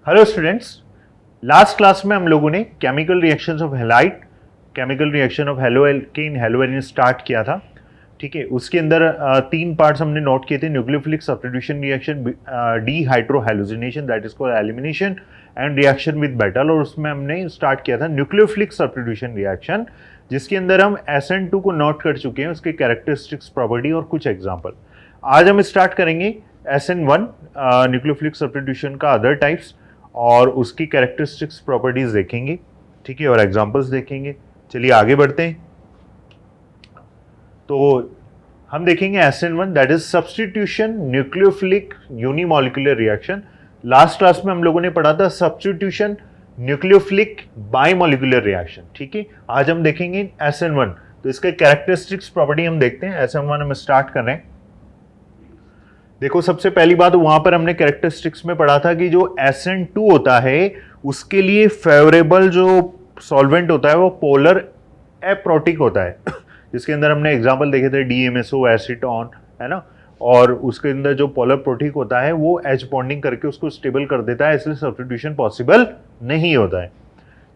Hello students, last class में हम लोगों ने chemical reactions of halide, chemical reaction of haloalkane, haloarene start किया था। ठीक है, उसके अंदर तीन पार्ट्स हमने नोट किए थे। Nucleophilic substitution reaction, dehydrohalogenation that is called elimination, and reaction with metal. और उसमें हमने स्टार्ट किया था न्यूक्लियोफिलिक सब्स्टिट्यूशन रिएक्शन, जिसके अंदर हम SN2 को नोट कर चुके हैं, उसके कैरेक्टरिस्टिक्स, प्रॉपर्टी और कुछ एग्जाम्पल। आज हम स्टार्ट करेंगे SN1 न्यूक्लियोफिलिक सब्स्टिट्यूशन का अदर टाइप्स, और उसकी कैरेक्टरिस्टिक्स, प्रॉपर्टीज देखेंगे। ठीक है, और एग्जांपल्स देखेंगे। चलिए आगे बढ़ते हैं। तो हम देखेंगे SN1 that is substitution nucleophilic unimolecular reaction. Last class में हम लोगों ने पढ़ा था सब्स्टिट्यूशन न्यूक्लियोफिलिक बाइमॉलिक्यूलर रिएक्शन। ठीक है, आज हम देखेंगे SN1। तो इसके कैरेक्टरिस्टिक्स, प्रॉपर्टी हम देखते हैं। SN1 हम स्टार्ट कर रहे हैं। देखो, सबसे पहली बात वहां पर हमने कैरेक्टरिस्टिक्स में पढ़ा था कि जो SN2 होता है उसके लिए फेवरेबल जो सॉल्वेंट होता है वो पोलर एप्रोटिक होता है जिसके अंदर हमने एग्जांपल देखे थे DMSO, एसीटोन, है ना। और उसके अंदर जो पोलर प्रोटिक होता है वो H बॉन्डिंग करके उसको स्टेबल कर देता है, इसलिए सब्स्टिट्यूशन पॉसिबल नहीं होता है।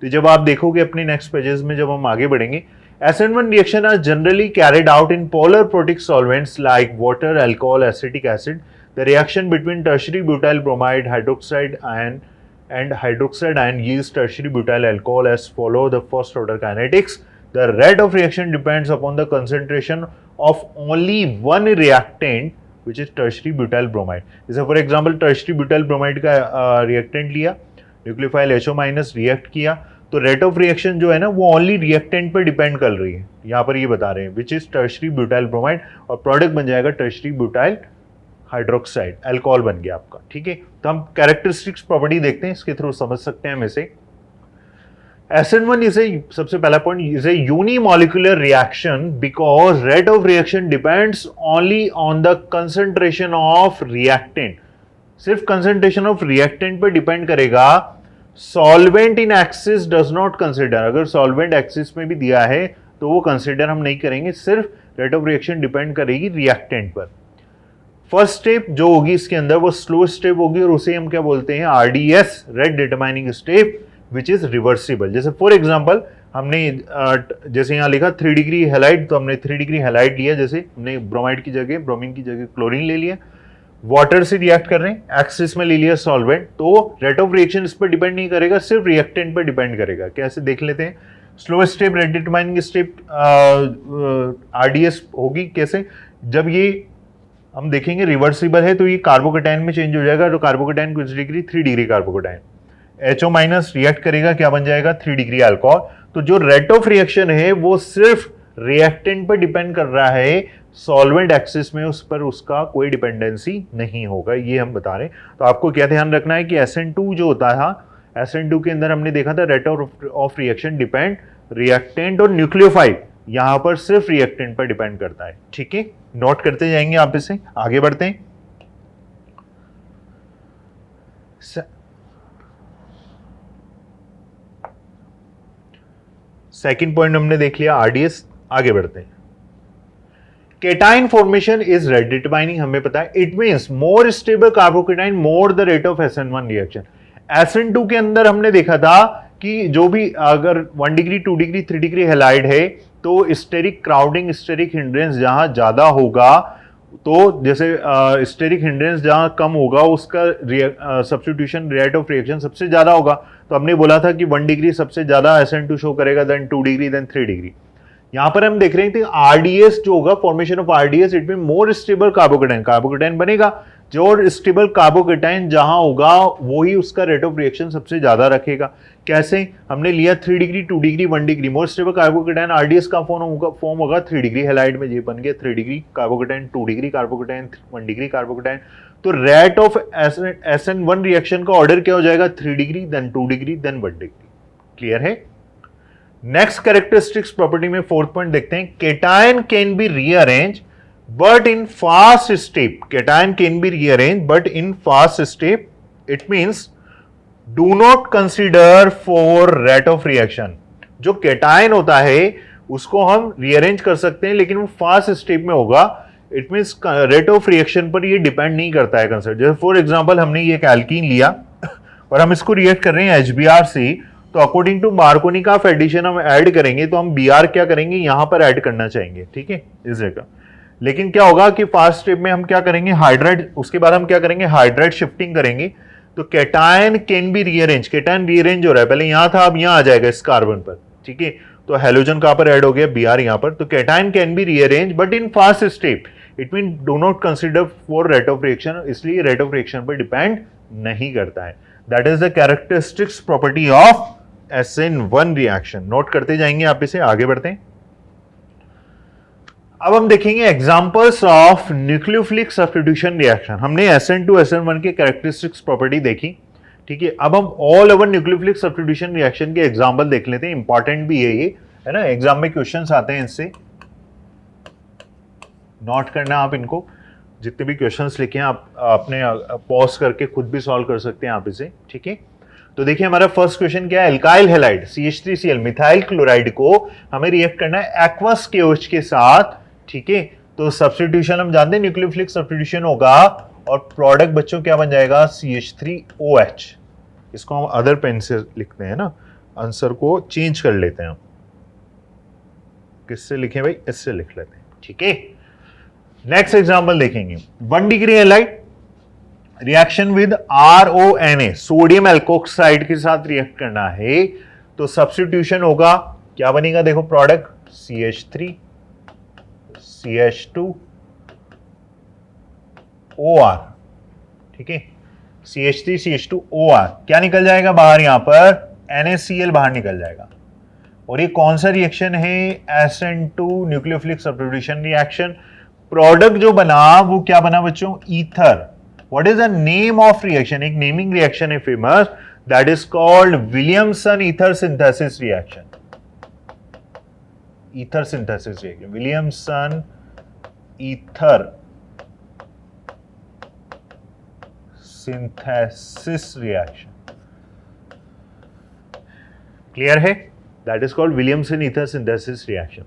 तो जब आप देखोगे अपने नेक्स्ट पेजेस में, जब हम आगे बढ़ेंगे, SN1 reaction are generally carried out in polar protic solvents like water, alcohol, acetic acid. The reaction between tertiary butyl bromide hydroxide and hydroxide ion yields tertiary butyl alcohol as follow the first order kinetics. The rate of reaction depends upon the concentration of only one reactant, which is tertiary butyl bromide. जैसे for example tertiary butyl bromide का reactant लिया, nucleophile HO- react किया, तो rate of reaction जो है ना वो only reactant पर डिपेंड कर रही है। यहाँ पर ये बता रहे हैं which is tertiary butyl bromide, और प्रोडक्ट बन जाएगा टर्शरी ब्यूटाइल हाइड्रोक्साइड, अल्कोहल बन गया आपका। ठीक है, तो हम कैरेक्टरिस्टिक्स, प्रॉपर्टी देखते हैं, इसके थ्रू समझ सकते हैं हम इसे। SN1 इज ए, सबसे पहला point, is a unimolecular reaction because rate of reaction depends only on the concentration of reactant. सिर्फ कंसंट्रेशन ऑफ रिएक्टेंट पर डिपेंड करेगा। Solvent in axis does not consider. अगर सॉल्वेंट एक्सिस में भी दिया है तो वो कंसिडर हम नहीं करेंगे, सिर्फ रेट ऑफ रिएक्शन डिपेंड करेगी रिएक्टेंट पर। फर्स्ट स्टेप जो होगी इसके अंदर वो स्लो स्टेप होगी, और उसे हम क्या बोलते हैं, RDS, rate determining step, which is reversible. जैसे फॉर एग्जाम्पल हमने जैसे यहाँ लिखा 3 डिग्री हैलाइड, तो हमने 3 डिग्री हैलाइड लिया, जैसे हमने ब्रोमाइड की जगह, ब्रोमीन की जगह क्लोरीन ले लिया, वाटर से रिएक्ट कर रहे हैं, एक्सिस में ले लिया सॉल्वेंट, तो रेट ऑफ रिएक्शन इस पर डिपेंड नहीं करेगा, सिर्फ रिएक्टेंट पर डिपेंड करेगा। कैसे देख लेते हैं। Slow step rate determining step RDS होगी कैसे, जब ये हम देखेंगे रिवर्सिबल है तो ये कार्बोकेटाइन में चेंज हो जाएगा। तो कार्बोकेटाइन कुछ degree, 3 degree carbocation, HO- react करेगा, क्या बन जाएगा, 3 डिग्री अल्कोहल। तो जो रेट ऑफ रिएक्शन है वो सिर्फ रिएक्टेंट पर डिपेंड कर रहा है, सॉल्वेंट एक्सिस में उस पर उसका कोई डिपेंडेंसी नहीं होगा, ये हम बता रहे हैं। तो आपको क्या ध्यान रखना है कि SN2 जो होता था, SN2 के अंदर हमने देखा था rate of reaction depend reactant और न्यूक्लियोफाइल, यहां पर सिर्फ रिएक्टेंट पर डिपेंड करता है। ठीक है, नोट करते जाएंगे आप इसे, आगे बढ़ते हैं। सेकेंड पॉइंट हमने देख लिया RDS, आगे बढ़ते हैं। Cation formation is rate determining, हमें पता है, it means more stable carbocation more the rate of SN1 reaction. SN2 के अंदर हमने देखा था कि जो भी अगर 1 डिग्री, 2 डिग्री, 3 डिग्री हैलाइड है तो स्टेरिक क्राउडिंग, स्टेरिक हिंड्रेंस जहां ज्यादा होगा, तो जैसे स्टेरिक हिंड्रेंस जहां कम होगा उसका सब्स्टिट्यूशन रेट ऑफ रिएक्शन सबसे ज्यादा होगा। तो हमने बोला था कि 1 डिग्री सबसे ज्यादा SN2 शो करेगा, देन 2 डिग्री, देन 3 डिग्री। यहां पर हम देख रहे हैं RDS जो होगा, formation of RDS, it mean more stable carbocation, carbocation बनेगा, जो स्टेबल कार्बोकेटाइन जहां होगा वही उसका रेट ऑफ रिएक्शन सबसे ज्यादा रखेगा। कैसे, हमने लिया 3 degree, 2 degree, 1 degree, more stable carbocation RDS का फॉर्म होगा 3 डिग्री हैलाइड में, ये बन गया 3 degree carbocation, 2 degree carbocation, 1 degree carbocation. तो रेट ऑफ SN1 रिएक्शन का ऑर्डर क्या हो जाएगा, 3 degree, then 2 degree, then 1 degree. Clear है। नेक्स्ट कैरेक्टरिस्टिक्स, प्रॉपर्टी में फोर्थ पॉइंट देखते हैं। Cation can be rearrange but in fast step, cation can be rearrange but in fast step, it means do not consider for rate of reaction. जो cation होता है उसको हम rearrange कर सकते हैं, लेकिन वो फास्ट स्टेप में होगा, it means rate of reaction पर ये डिपेंड नहीं करता है कंसेप्ट। जैसे फॉर एग्जांपल हमने ये एक एल्कीन लिया, और हम इसको रिएक्ट कर रहे हैं HBr से, तो अकॉर्डिंग टू मार्कोनी का एडिशन हम ऐड करेंगे, तो हम Br क्या करेंगे, यहां पर ऐड करना चाहेंगे, ठीक है, इस जगह। लेकिन क्या होगा कि फर्स्ट स्टेप में हम क्या करेंगे, हाइड्राइड, उसके बाद हम क्या करेंगे, हाइड्राइड शिफ्टिंग करेंगे। तो cation can be rearrange, cation rearrange हो रहा है, पहले यहां था अब यहां आ जाएगा इस कार्बन पर, ठीक है। तो हेलोजन कहां पर ऐड हो गया, Br यहां पर। तो cation can be rearrange but in first step, it mean do not consider for rate of reaction, इसलिए रेट ऑफ रिएक्शन पर डिपेंड नहीं करता है। That is the characteristics property of SN1 reaction. Note करते जाएंगे आप इसे, आगे बढ़ते हैं। अब हम देखेंगे examples of nucleophilic substitution reaction. हमने SN2 SN1 के कैरेक्टरिस्टिक्स प्रॉपर्टी देखी, ठीक है। अब हम all over nucleophilic substitution reaction के एग्जांपल देख लेते हैं, इंपॉर्टेंट भी है ये, है ना, एग्जाम में क्वेश्चंस आते हैं इससे, नोट करना आप इनको, जितने भी क्वेश्चंस लिखे हैं आप अपने पॉज करके खुद भी सॉल्व कर सकते हैं आप इसे, ठीक है। तो देखिए हमारा फर्स्ट क्वेश्चन क्या है, alkyl halide CH3Cl methyl chloride को हमें रिएक्ट करना है एक्वस KOH के साथ, ठीक है। तो सब्स्टिट्यूशन हम जानते हैं न्यूक्लियोफिलिक सब्स्टिट्यूशन होगा, और प्रोडक्ट बच्चों क्या बन जाएगा, CH3OH। इसको हम अदर पेन से लिखते हैं ना, आंसर को चेंज कर लेते हैं हम, किससे लिखें भाई, इससे लिख लेते हैं, ठीक है। नेक्स्ट एग्जांपल देखेंगे, 1 degree halide reaction with RONA, sodium alkoxide के साथ रिएक्ट करना है। तो सब्स्टिट्यूशन होगा, क्या बनेगा, देखो प्रोडक्ट CH3 CH2 OR, ठीक है, CH3 CH2 OR, क्या निकल जाएगा बाहर, यहां पर NaCl बाहर निकल जाएगा। और ये कौन सा रिएक्शन है, SN2 nucleophilic substitution reaction. Product जो बना वो क्या बना बच्चों, ether. What is the name of reaction, एक नेमिंग रिएक्शन है famous, that is called Williamson ether synthesis reaction. Ether synthesis reaction, Williamson ether synthesis reaction, clear है, that is called Williamson ether synthesis reaction.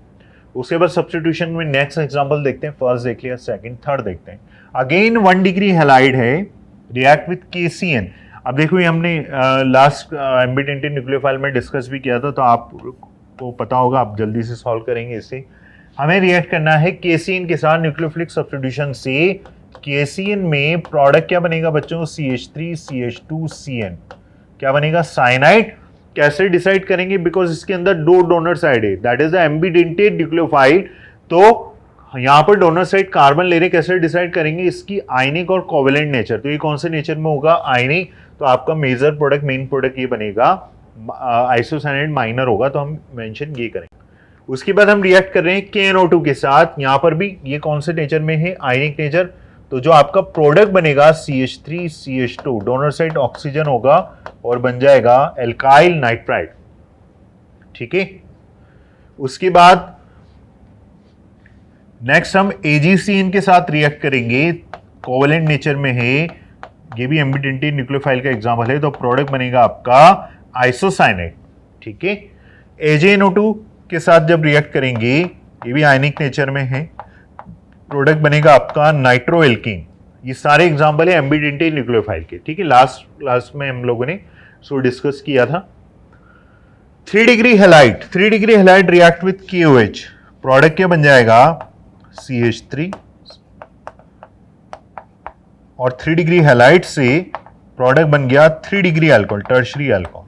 उसके बाद substitution में next example देखते हैं, first देख लिया, सेकंड थर्ड देखते हैं। अगेन 1 डिग्री हैलाइड है, रिएक्ट विद KCN। अब देखो ये हमने लास्ट एम्बिडेंटेड न्यूक्लियोफाइल में डिस्कस भी किया था, तो आपको पता होगा, आप जल्दी से सॉल्व करेंगे इसे। हमें रिएक्ट करना है KCN के साथ न्यूक्लियोफिलिक सब्स्टिट्यूशन से। KCN में प्रोडक्ट क्या बनेगा बच्चों, CH3 CH2 CN, क्या बनेगा, साइनाइड। कैसे डिसाइड करेंगे, बिकॉज इसके अंदर 2 डोनर साइड है, that is the ambidentate nucleophile. तो यहां पर डोनर साइड कार्बन ले रहे, कैसे डिसाइड करेंगे, इसकी आयनिक और कोवेलेंट नेचर। तो ये कौन से नेचर में होगा, आयनिक। तो आपका मेजर प्रोडक्ट, मेन प्रोडक्ट ये बनेगा आइसोसाइनाइड माइनर होगा, तो हम मेंशन ये करेंगे। उसके बाद हम रिएक्ट कर रहे हैं KNO2 के साथ, यहां पर भी ये कौन से नेचर में है, आयनिक नेचर। तो जो आपका प्रोडक्ट बनेगा CH3 CH2, donor side oxygen होगा और बन जाएगा एल्काइल नाइट्राइड, ठीक है। उसके बाद नेक्स्ट हम AgCN के साथ रिएक्ट करेंगे, कोवेलेंट नेचर में है, ये भी एम्बिडेंटेड न्यूक्लियोफाइल का एग्जांपल है। तो प्रोडक्ट बनेगा आपका आइसोसाइनाइड, ठीक है। AgNO2 के साथ जब रिएक्ट करेंगे, ये भी आयनिक नेचर में है, प्रोडक्ट बनेगा आपका नाइट्रोएल्कीन। ये सारे एग्जांपल है एम्बिडेंटेड न्यूक्लियोफाइल के, ठीक है। लास्ट क्लास में हम लोगों ने सो डिस्कस किया था। 3 degree halide, 3 degree halide react with KOH, product क्या बन जाएगा, CH3, और 3 डिग्री हैलाइड से प्रोडक्ट बन गया 3 डिग्री अल्कोहल, टर्शरी अल्कोहल।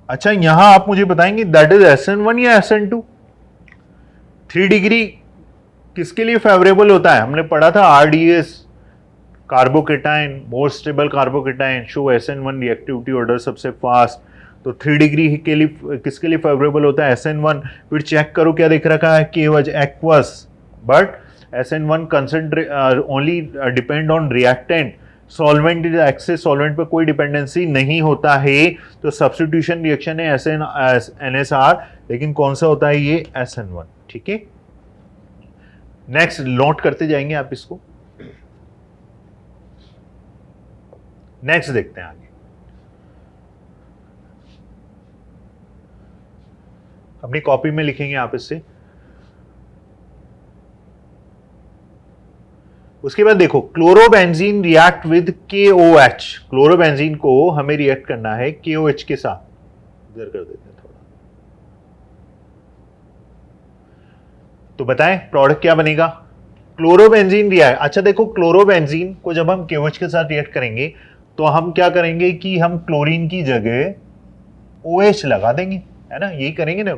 अच्छा यहां आप मुझे बताएंगे दैट इज SN1 या SN2। 3 डिग्री किसके लिए फेवरेबल होता है, हमने पढ़ा था RDS, कार्बोकेटाइन, मोर stable carbocation, show SN1 reactivity order सबसे फास्ट। तो 3 डिग्री के लिए किसके लिए फेवरेबल होता है, SN1। फिर चेक करो क्या दिख रखा है, KOH aqueous, but SN1 concentrate only depend on reactant, solvent is excess, solvent पर कोई डिपेंडेंसी नहीं होता है। तो सब्स्टिट्यूशन रिएक्शन है NSR, लेकिन कौन सा होता है ये, SN1, ठीक है। नेक्स्ट नोट करते जाएंगे आप इसको, नेक्स्ट देखते हैं आगे। अपनी कॉपी में लिखेंगे आप इससे। उसके बाद देखो chlorobenzene react with KOH, chlorobenzene को हमें रिएक्ट करना है KOH के साथ। इधर कर देते हैं थोड़ा, तो बताएं प्रोडक्ट क्या बनेगा। क्लोरोबेंजीन रिएक्ट, अच्छा देखो क्लोरोबेंजीन को जब हम KOH के साथ रिएक्ट करेंगे तो हम क्या करेंगे कि हम क्लोरीन की जगह OH लगा देंगे, है ना, यही करेंगे ना।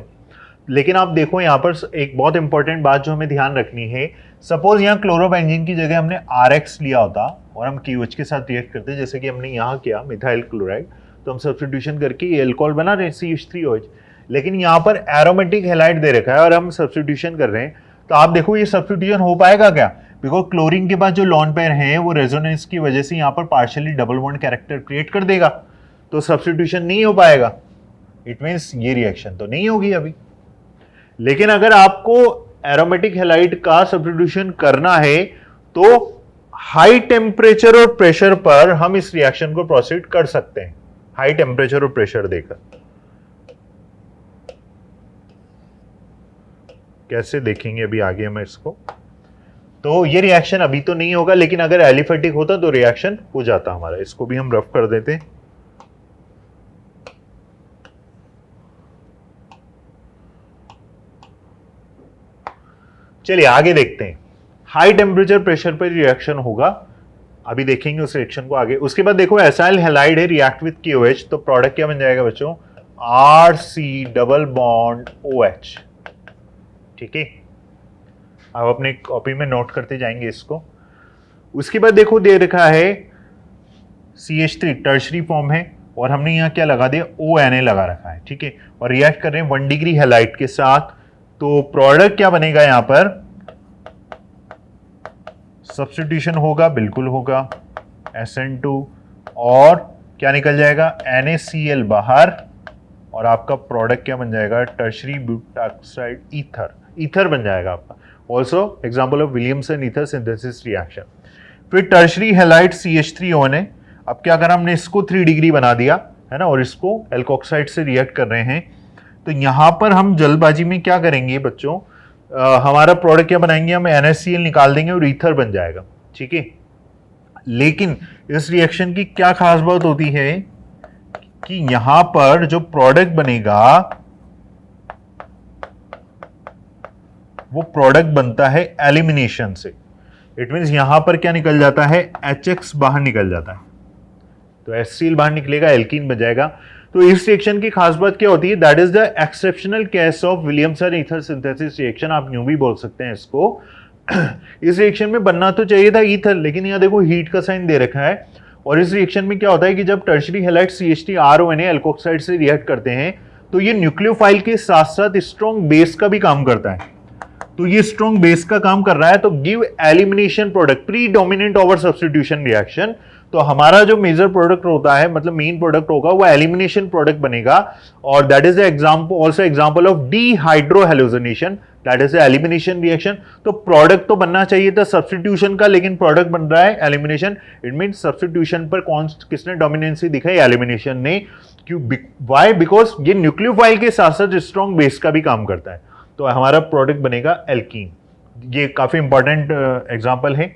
लेकिन आप देखो यहाँ पर एक बहुत इंपॉर्टेंट बात जो हमें ध्यान रखनी है, सपोज यहाँ क्लोरोबेंजीन की जगह हमने RX लिया होता और हम KOH के साथ रिएक्ट करते, जैसे कि हमने यहाँ किया मिथाइल क्लोराइड, तो हम सब्स्टिट्यूशन करके ये अल्कोहल बना रहे हैं CH3OH। लेकिन यहाँ पर एरोमेटिक हैलाइड दे रखा है और हम सब्स्टिट्यूशन कर रहे हैं, तो आप देखो ये सब्स्टिट्यूशन हो पाएगा क्या, बिकॉज क्लोरीन के पास जो लॉन पेयर है वो रेजोनेंस की वजह से यहाँ पर partially double bond character create कर देगा, तो सब्स्टिट्यूशन नहीं हो पाएगा। इट मीन्स ये रिएक्शन तो नहीं होगी अभी। लेकिन अगर आपको एरोमेटिक हैलाइड का सब्स्टिट्यूशन करना है तो हाई टेम्परेचर और प्रेशर पर हम इस रिएक्शन को प्रोसीड कर सकते हैं, हाई टेम्परेचर और प्रेशर देकर। कैसे देखेंगे अभी आगे हम इसको। तो ये रिएक्शन अभी तो नहीं होगा, लेकिन अगर एलिफेटिक होता तो रिएक्शन हो जाता हमारा। इसको भी हम रफ कर देते हैं। चलिए आगे देखते हैं। हाई टेम्परेचर प्रेशर पर रिएक्शन होगा, अभी देखेंगे उस रिएक्शन को आगे। उसके बाद देखो एसाइल हैलाइड है, रिएक्ट विद KOH, तो प्रोडक्ट क्या बन जाएगा बच्चों, RC डबल बॉन्ड OH। ठीक है, अब अपने कॉपी में नोट करते जाएंगे इसको। उसके बाद देखो दे रखा है CH3 टर्शरी फॉर्म है और हमने यहाँ क्या लगा दिया, ONA लगा रखा है। ठीक है, और रिएक्ट कर रहे हैं 1 डिग्री हैलाइड के साथ, तो प्रोडक्ट क्या बनेगा, यहां पर सब्स्टिट्यूशन होगा, बिल्कुल होगा, SN2 और क्या निकल जाएगा, NaCl बाहर, और आपका प्रोडक्ट क्या बन जाएगा, टर्शरी ब्यूटाक्साइड ईथर बन जाएगा आपका। Also example of Williamson ether synthesis reaction. फिर टर्शरी हैलाइड CH3ONA, अब क्या करा हमने, इसको 3 डिग्री बना दिया है ना, और इसको एल्कोक्साइड से रिएक्ट कर रहे हैं। तो यहां पर हम जल्दबाजी में क्या करेंगे बच्चों, हमारा प्रोडक्ट क्या बनाएंगे, हम NaCl निकाल देंगे और ईथर बन जाएगा। ठीक है, लेकिन इस रिएक्शन की क्या खास बात होती है कि यहां पर जो प्रोडक्ट बनेगा वो प्रोडक्ट बनता है एलिमिनेशन से। इट मींस यहां पर क्या निकल जाता है, HX बाहर निकल जाता है, तो HCl बाहर निकलेगा, एल्कीन बन जाएगा। तो इस रिएक्शन की खास बात क्या होती है, that is the exceptional case of Williamson ether synthesis reaction, आप यूं भी बोल सकते हैं इसको। इस रिएक्शन में बनना तो चाहिए था ईथर, लेकिन यहाँ देखो हीट का साइन दे रखा है। और इस रिएक्शन में क्या होता है कि जब टर्शरी हैलाइड CH3RONA एल्कोक्साइड से रिएक्ट करते हैं तो ये न्यूक्लियोफाइल के साथ साथ स्ट्रॉन्ग बेस का भी काम करता है। तो ये स्ट्रॉन्ग बेस का काम कर रहा है, तो give elimination product predominant over substitution reaction. तो हमारा जो मेजर प्रोडक्ट होता है, मतलब मेन प्रोडक्ट होगा, वो एलिमिनेशन प्रोडक्ट बनेगा, और that is also example of dehydrohalogenation, that is elimination reaction. तो प्रोडक्ट तो बनना चाहिए था सब्स्टिट्यूशन का, लेकिन प्रोडक्ट बन रहा है एलिमिनेशन। इट मीन सब्स्टिट्यूशन पर किसने डोमिनेंसी दिखाई, एलिमिनेशन ने। क्यों, वाई, बिकॉज ये न्यूक्लियोफाइल के साथ साथ स्ट्रॉन्ग बेस का भी काम करता है, तो हमारा प्रोडक्ट बनेगा एल्कीन। ये काफी इंपॉर्टेंट एग्जांपल है।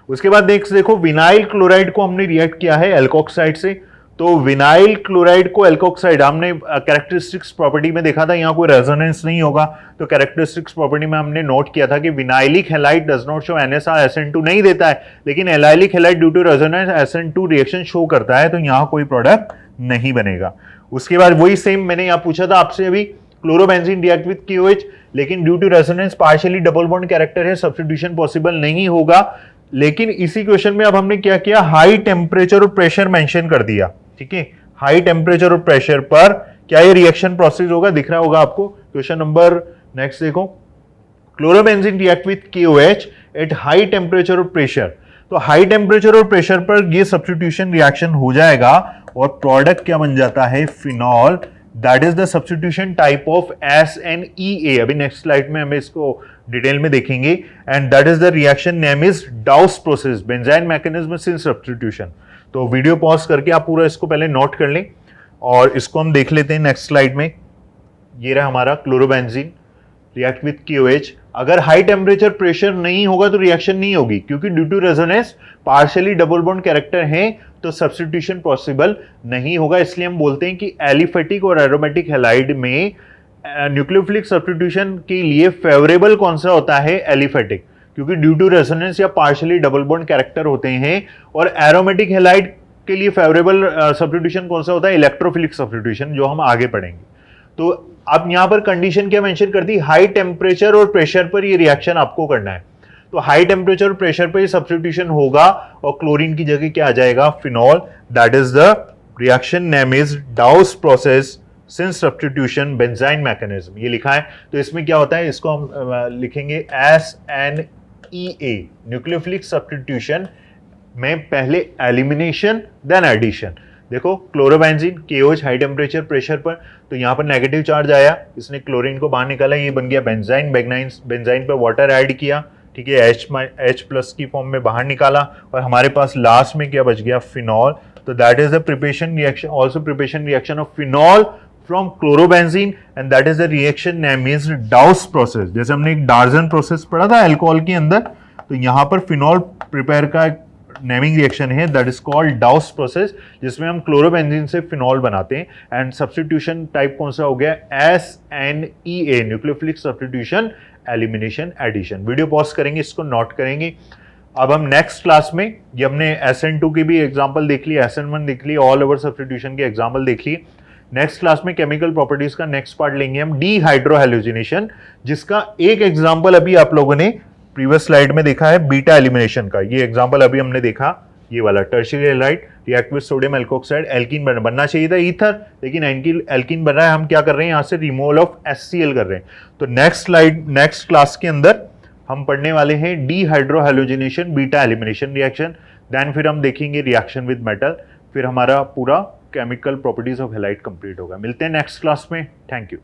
उसके बाद देखो विनाइल क्लोराइड को हमने रिएक्ट किया है एल्कोक्साइड से, तो विनाइल क्लोराइड को एल्कोक्साइड हमने कैरेक्टरिस्टिक्स प्रॉपर्टी में देखा था, यहाँ कोई रेजोनेंस नहीं होगा, तो कैरेक्टरिस्टिक्स प्रॉपर्टी में हमने नोट किया था कि vinylic halide does not show NSR SN2 नहीं देता है, लेकिन allylic halide due to resonance SN2 reaction show करता है, तो यहाँ कोई प्रोडक्ट नहीं बनेगा। उसके बाद वही सेम मैंने यहाँ पूछा था आपसे अभी, क्लोरोबेंजीन रिएक्ट विद KOH, लेकिन due to resonance partially double bond character है, सब्स्टिट्यूशन पॉसिबल नहीं होगा। लेकिन इसी क्वेश्चन में अब हमने क्या किया, हाई टेम्परेचर और प्रेशर मेंशन कर दिया। ठीक है, हाई टेम्परेचर और प्रेशर पर क्या ये रिएक्शन प्रोसेस होगा, दिख रहा होगा आपको। क्वेश्चन नंबर नेक्स्ट देखो, chlorobenzene react with KOH at high temperature और प्रेशर। तो हाई टेम्परेचर और प्रेशर पर ये सब्स्टिट्यूशन रिएक्शन हो जाएगा और प्रोडक्ट क्या बन जाता है, phenol, that is the substitution type of SNEA। अभी नेक्स्ट स्लाइड में हमें इसको डिटेल में देखेंगे, and that is the reaction name is डाउस process, benzene mechanism since substitution. तो वीडियो पॉज करके आप पूरा इसको पहले नोट कर लें और इसको हम देख लेते हैं नेक्स्ट स्लाइड में। ये रहा हमारा क्लोरोबेंजीन रिएक्ट विद KOH। अगर हाई टेम्परेचर प्रेशर नहीं होगा तो रिएक्शन नहीं होगी, क्योंकि due to resonance partially double bond character है तो सब्स्टिट्यूशन पॉसिबल नहीं होगा। इसलिए हम बोलते हैं कि एलिफेटिक और एरोमेटिक हैलाइड में न्यूक्लियोफिलिक सब्स्टिट्यूशन के लिए फेवरेबल कौन सा होता है, एलिफेटिक, क्योंकि ड्यू टू रेजोनेंस या पार्शियली डबल बॉन्ड कैरेक्टर होते हैं। और एरोमेटिक हैलाइड के लिए फेवरेबल सब्स्टिट्यूशन कौन सा होता है, इलेक्ट्रोफिलिक सब्स्टिट्यूशन, जो हम आगे पढ़ेंगे। तो अब यहां पर कंडीशन क्या मेंशन कर दी, हाई टेम्परेचर और प्रेशर पर ये रिएक्शन आपको करना है। तो हाई टेम्परेचर और प्रेशर पर ये सब्स्टिट्यूशन होगा और क्लोरीन की जगह क्या आ जाएगा, phenol. That is the reaction name is डाउस process since substitution benzene mechanism, ये लिखा है। तो इसमें क्या होता है, इसको हम लिखेंगे SNEA, न्यूक्लियोफिलिक सब्स्टिट्यूशन में पहले एलिमिनेशन देन एडिशन। देखो chlorobenzene KOH high temperature pressure पर, तो यहाँ पर नेगेटिव चार्ज आया, इसने क्लोरीन को बाहर निकाला, ये बन गया बेंजाइन। बेंजाइन पर वाटर ऐड किया, ठीक है, H+ की फॉर्म में बाहर निकाला, और हमारे पास लास्ट में क्या बच गया, फिनॉल। तो that is the preparation reaction, also preparation reaction of phenol from chlorobenzene, and that is the reaction name is डाउस process. जैसे हमने एक डार्जन प्रोसेस पढ़ा था अल्कोहल के अंदर, तो यहाँ पर फिनॉल प्रिपेयर का नेमिंग रिएक्शन है, दैट इज कॉल्ड डाउस प्रोसेस, जिसमें हम क्लोरोबेंजीन से फिनॉल बनाते हैं। एंड सब्स्टिट्यूशन टाइप कौन सा हो गया, SNEA, nucleophilic substitution elimination addition. Video pause करेंगे, इसको नोट करेंगे। अब हम नेक्स्ट क्लास में, ये हमने SN2 की भी एग्जांपल देख ली, SN1 देख ली, ऑल ओवर सब्स्टिट्यूशन के एग्जांपल देख ली। नेक्स्ट क्लास में केमिकल प्रॉपर्टीज का नेक्स्ट पार्ट लेंगे हम, डीहाइड्रोहैलोजिनेशन, जिसका एक एग्जांपल अभी आप लोगों ने प्रीवियस स्लाइड में देखा है, बीटा एलिमिनेशन का। ये एग्जांपल अभी हमने देखा, ये वाला tertiary halide react with sodium alkoxide, alkene बनना चाहिए था ईथर, लेकिन एल्कीन बन रहा है। हम क्या कर रहे हैं, यहाँ से रिमूवल ऑफ HCl कर रहे हैं। तो नेक्स्ट क्लास के अंदर हम पढ़ने वाले हैं डीहाइड्रोहैलोजिनेशन बीटा एलिमिनेशन रिएक्शन, देन फिर हम देखेंगे रिएक्शन विद मेटल, फिर हमारा पूरा chemical properties of halide complete होगा। मिलते हैं नेक्स्ट क्लास में, थैंक यू।